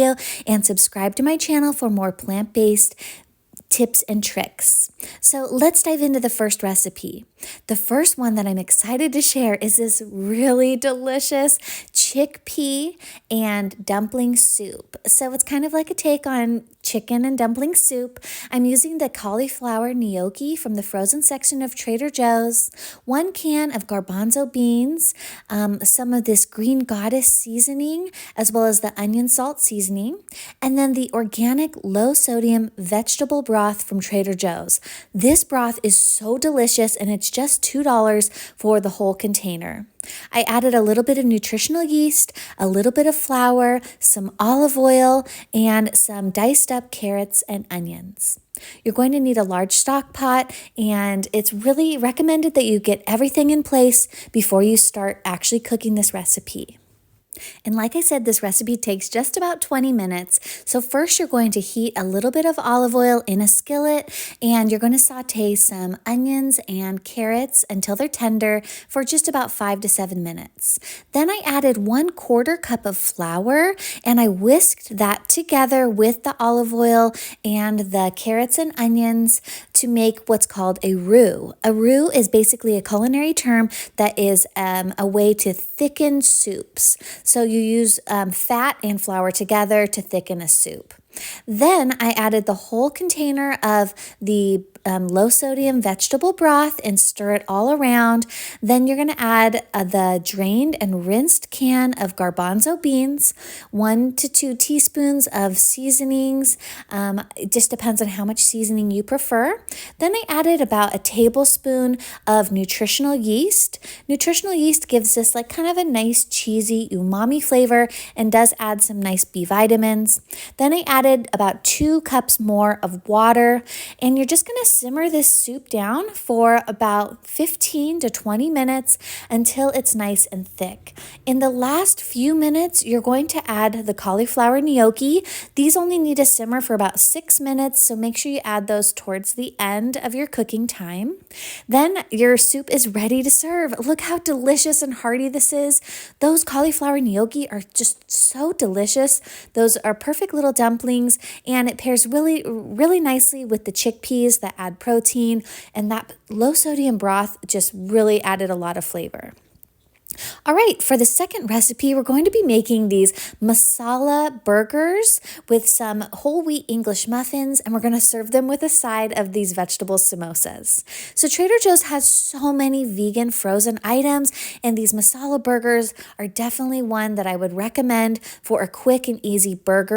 and subscribe to my channel for more plant-based tips and tricks. So let's dive into the first recipe. The first one that I'm excited to share is this really delicious chickpea and dumpling soup. So it's kind of like a take on chicken and dumpling soup. I'm using the cauliflower gnocchi from the frozen section of Trader Joe's, 1 can of garbanzo beans, some of this green goddess seasoning, as well as the onion salt seasoning, and then the organic low-sodium vegetable broth from Trader Joe's. This broth is so delicious, and it's just $2 for the whole container. I added a little bit of nutritional yeast, a little bit of flour, some olive oil, and some diced up carrots and onions. You're going to need a large stock pot, and it's really recommended that you get everything in place before you start actually cooking this recipe. And like I said, this recipe takes just about 20 minutes. So first you're going to heat a little bit of olive oil in a skillet, and you're going to saute some onions and carrots until they're tender for just about 5 to 7 minutes. Then I added 1/4 cup of flour, and I whisked that together with the olive oil and the carrots and onions to make what's called a roux. A roux is basically a culinary term that is a way to thicken soups. So you use fat and flour together to thicken a soup. Then I added the whole container of the low-sodium vegetable broth and stir it all around. Then you're going to add the drained and rinsed can of garbanzo beans, 1 to 2 teaspoons of seasonings. It just depends on how much seasoning you prefer. Then I added about a tablespoon of nutritional yeast. Nutritional yeast gives this like kind of a nice cheesy umami flavor and does add some nice B vitamins. Then I added about 2 cups more of water, and you're just going to simmer this soup down for about 15 to 20 minutes until it's nice and thick. In the last few minutes, you're going to add the cauliflower gnocchi. These only need to simmer for about 6 minutes, so make sure you add those towards the end of your cooking time. Then your soup is ready to serve. Look how delicious and hearty this is. Those cauliflower gnocchi are just so delicious. Those are perfect little dumplings, and it pairs really, really nicely with the chickpeas that add protein, and that low sodium broth just really added a lot of flavor. All right, for the second recipe, we're going to be making these masala burgers with some whole wheat English muffins, and we're going to serve them with a side of these vegetable samosas. So Trader Joe's has so many vegan frozen items, and these masala burgers are definitely one that I would recommend for a quick and easy burger.